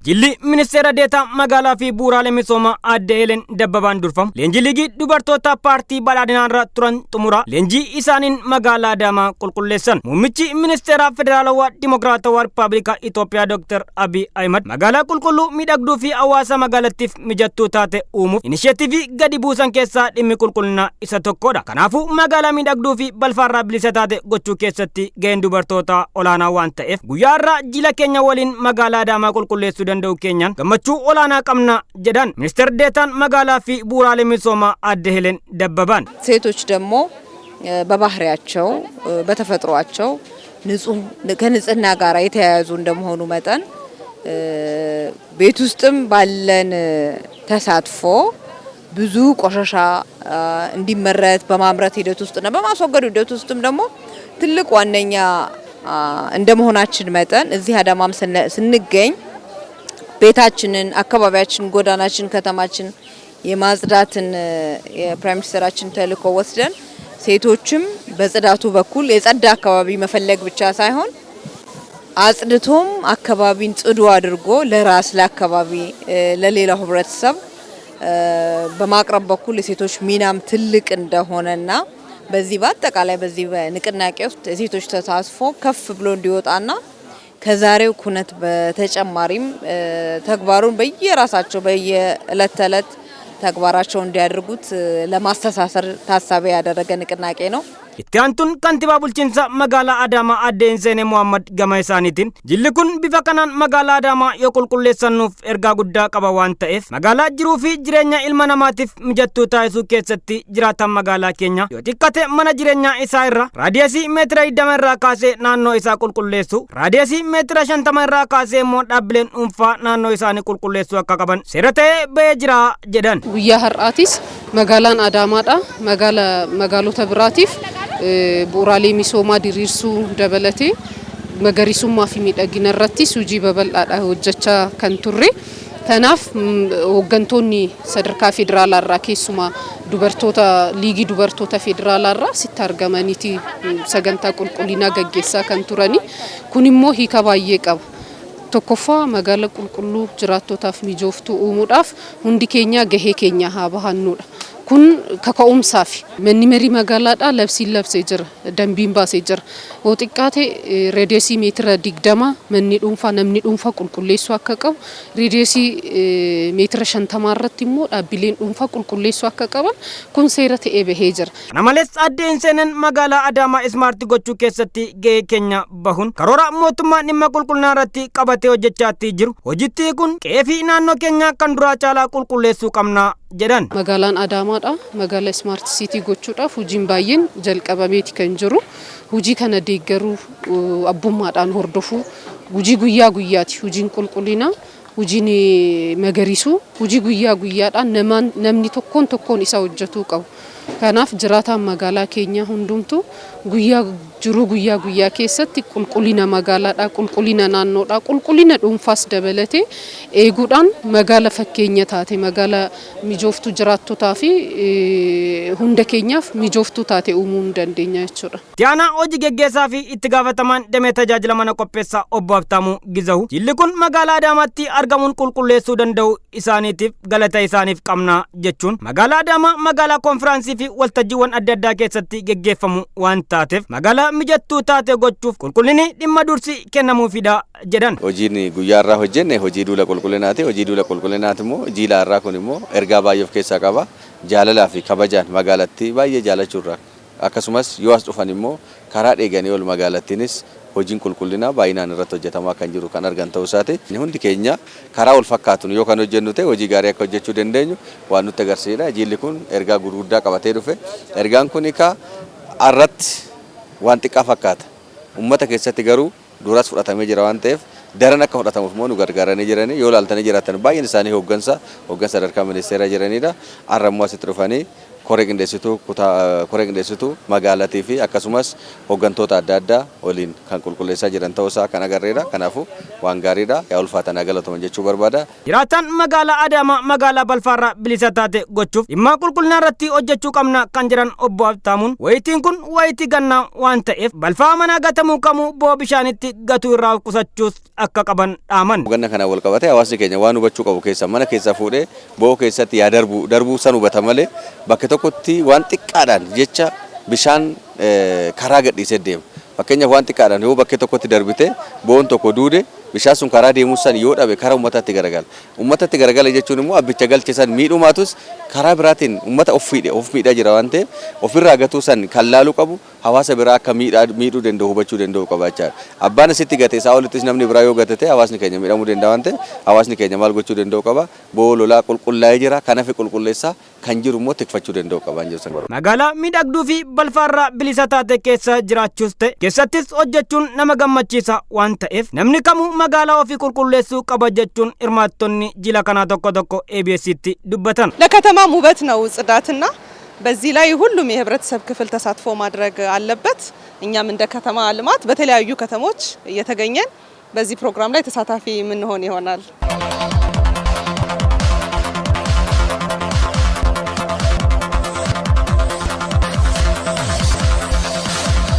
Jilli Ministeera Deetaa Magaalaa fi Bu'uuraalee Misoomaa Aadde Helen Dabbabaan durfamu leenjii liigii dubartoota paartii badhaadhinaarra turan xumura leenjii isaaniin magaalaa Adaamaa qulqulleessan. Muummichi Ministeera Federaalawaa Dimokiraatawaa Rippaabilika Itoophiyaa Dr. Abiy Ahmed magaalaa qulqulluu miidhagduu fi hawaasa magaalattiif mijattuu taate uumuuf inisheetiivii gadi buusan keessaa dhimmi qulqullina isa tokkodha. Kanaafuu magaalaa miidhagduu fi balfaarraa bilisa taate gochuu keessatti gaheen dubartoota olaanaa waan ta'eef guyyaarraa jila keenya waliin magaalaa Adaamaa qulqulleessuu danda'u keenyaan gammachuu olaanaa qabna jedhan ሚኒስትር ዴታን መጋላ ፊ ቡራሌ ሚሶማ አደ ሄለን ደበባን ሴቶች ደግሞ በባህሪያቸው በተፈጥሯቸው ንጹህ ከንጽህና ጋር የተያያዙ እንደመሆኑ መጠን ቤት ውስጥም ባለን ተሳትፎ ብዙ ቆሻሻ እንዲመረት በማምረት ሂደት ውስጥና በማስወገዱ ሂደት ውስጥም ደግሞ ትልቅ ዋነኛ እንደመሆናችን መጠን እዚህ አዳማም ስንገኝ ቤታችንን አካባቢያችንን ጎዳናችንን ከተማችን የማጽዳትን የፕራይም ሚኒስተራችን ተልእኮ ወስደን ሴቶችም በጽዳቱ በኩል የጸዳ አካባቢ መፈለግ ብቻ ሳይሆን አጽድቶም አካባቢን ጽዱ አድርጎ ለራስ ለአካባቢ ለሌላው ህብረተሰብ በማቅረብ በኩል የሴቶች ሚናም ትልቅ እንደሆነና በዚህ በአጠቃላይ በዚህ በንቅናቄ ውስጥ የሴቶች ተሳትፎ ከፍ ብሎ እንዲወጣና ከዛሬው ኩነት በተጨማሪም ተግባሩን በየራሳቸው በየዕለት ተዕለት ተግባራቸው እንዲያደርጉት ለማስተሳሰር ታሳቢ ያደረገ ንቅናቄ ነው። Ittiantun kantiba bulchiinsa magaalaa Adaamaa Aadde Hinseenee Muhammad gama isaaniitiin jilli kun bifa kanaan magaalaa Adaamaa yoo qulqulleessannuuf ergaa guddaa qaba waan ta'eef magaalaa jiruu fi jireenya ilma namaatiif mijattuu taasisuu keessatti jiraatan magaalaa keenya yoo xiqqate mana jireenyaa isaa irra raadiyeesii meetira 20 irraa kaasee naannoo isaa qulqulleessu raadiyeesii meetira 50 irraa kaasee immoo dhaabbileen dhuunfaa naannoo isaanii qulqulleessuu akka qaban seera ta'ee ba'ee jira jedhan. Guyyaa har'aatis magaalaan Adaamaadha magaalota biraatiif bu'uuraalee misoomaa diriirsuu dabalatee magariisummaa fi miidhagina irrattis hojii babal'aadha hojjechaa kan turre. Kanaaf hooggantoonni sadarkaa federaalaa irraa keessumaa dubartoota liigii dubartoota federaalaa irraa sitti argamaniiti sagantaa qulqullinaa gaggeessaa kan turani. Kun immoo hiika baay'ee qaba. Tokkoffaa magaalaa qulqulluu jiraattotaaf mijooftuu uumuudhaaf hundi keenya gahee keenya haa bahannudha. Kun kaka'umsaaf manni marii magaalaadhaa labsiin labsee jira dambiin baasee jira yoo xiqqaate reediyeesii meetira 20 manni dhuunfaa namni dhuunfaa qulqulleessuu akka qabu reediyeesii meetira 50 irratti immoo dhaabbileen dhuunfaa qulqulleessuu akka qaban kun seera ta'ee bahee jira. Kana malees Aadde Hinseeneen magaalaa Adaamaa ismaartii gochuu keessatti gahee keenya bahuun karoora mootummaan dhimma qulqullinaa irratti qabatee hojjechaatti jiru hojiitti kun qe'ee fi naannoo keenya kan duraa caalaa qulqulleessuu qabna jedhan. Magaalaan Adaamaadha magaalaa Smart City gochuudhaaf hojiin baay'een jalqabameeti kan jiru. Hojii kana deeggaruu abbummaadhaan hordofuu hojii guyyaa guyyaati hojiin qulqullinaa hojiin magariisuu hojii guyyaa guyyaadhaan namni tokkoon isa hojjetuu qabu. Kanaaf jiraataan magaalaa keenya hundumtuu guyyaa guyyaa keessatti qulqullina magaalaadhaa qulqullina naannoodhaa qulqullina dhuunfaas dabalatee eeguudhaan magaalaa fakkeenya taate magaalaa mijooftuu jiraattotaa fi hunda keenyaaf mijooftuu taate uumuu dandeenya jechuudha. Tiyaanaa hojii geggeessaa fi itti gaafatamaan damee tajaajila mana qopheessaa obbo Habtaamuu Gizahu jilli kun magaalaa Adaamaatti argamuun qulqulleessuu danda'u isaaniitiif galata isaaniif qabna jechuun magaalaa Adaamaa magaalaa konfiraansii fi waltajjiiwwan adda addaa keessatti geggeeffamu waan taateef magaalaa mijattuu taate gochuuf qulqullinni dhimma dursi kennamuufidha jedhan. Hojiin guyyaarraa hojjenne hojii duula qulqullinaati. Hojii duula qulqullinaati immoo jiila har'aa kun immoo ergaa baay'ee of keessaa qaba. Jaalalaa fi kabajaan magaalattii baay'ee jaalachuurraa akkasumas yoo as dhufan immoo karaa dheeganii ol magaalattiinis hojiin qulqullinaa baay'inaan irratti hojjetamaa kan jiru kan argan ta'uu isaati. Hundi keenya karaa wal fakkaatuun yoo kan hojjennu ta'e hojii gaarii akka hojjechuu dandeenyu waan nutti agarsiisudha. Jiilli kun ergaa gurguddaa qabatee dhufe. Ergaan kun har'atti waan xiqqaa fakkaata. Uummata keessatti garuu duras fudhatamee jira waan ta'eef daran akka fudhatamuuf immoo nu gargaaranii jiranii yoo ilaaltanii jiraatan baay'een isaanii hooggansa sadarkaa ministeeraa jiranidha. Har'a immoo asitti dhufanii koree qindeessituu magaalaatii fi akkasumas hooggantoota adda addaa waliin kan qulqulleessaa jiran ta'uusaa kan agarreedha. Kanaafuu waan gaariidha. Yaa ulfaatan galatooma jechuu barbaada. Jiraataan magaalaa Adaamaa magaalaa Balfaarraa bilisa taate gochuuf dhimma qulqullina irratti hojjechuu qabna kan jiran obbo Abtaamuun wayitiin kun wayitii gannaa waan ta'eef balfaa manaa gatamuu qabu bo'oo bishaanitti gatuu irraa qusachuus akka qaban dhaaman. Ganna kana wal qabatee hawaasni keenya waan hubachuu qabu keessa mana keessa fuudhee bo'oo keessatti yaa darbuu san hubata malee bakka tokkotti waan xiqqaadhaan jecha bishaan karaa gadhiisee deema. Fakkeenyaaf waan xiqqaadhaan yoo bakka tokkotti darbite bo'oon tokko duude bishaan sun karaa deemuu san yoo dhabe karaa uummatatti garagala. Uummatatti garagala jechuun immoo abbicha galchisan miidhumaatus karaa biraatiin uummata of miidhaa jira waan ta'eef ofirraa gatuu san kan laaluu qabu hawaasa biraa akka miidhuu danda'u hubachuu danda'u qabaachaa. Abbaan asitti gate isaa olittis namni biraa yoo gatate hawaasni keenya miidhamuu danda'a waan ta'eef hawaasni keenya maal gochuu danda'u qaba. Bo'oo lolaa qulqullaa'ee jira kanaaf qulqulleessaa kan jiru immoo tikfachuu danda'u qabaan jiru. Magaalaa miidhagduu fi balfaarraa bilisa taate keessa jiraachuus ta'e keessattis hojjechuun nama gammachiisa waan ta'eef namni kamuu magaalaa ofii qulqulleessuu qaba jechuun hirmaattonni jila kanaa tokko ABS'tti dubbatan. ለከተማም ውበት ነው ጽዳትና በዚህ ላይ ሁሉም የህብረተሰብ ክፍል ተሳትፎ ማድረግ አለበት። እኛም እንደ ከተማ ልማት በተለያዩ ከተሞች እየተገኘን በዚህ ፕሮግራም ላይ ተሳታፊ ምን ሆን ይሆናል።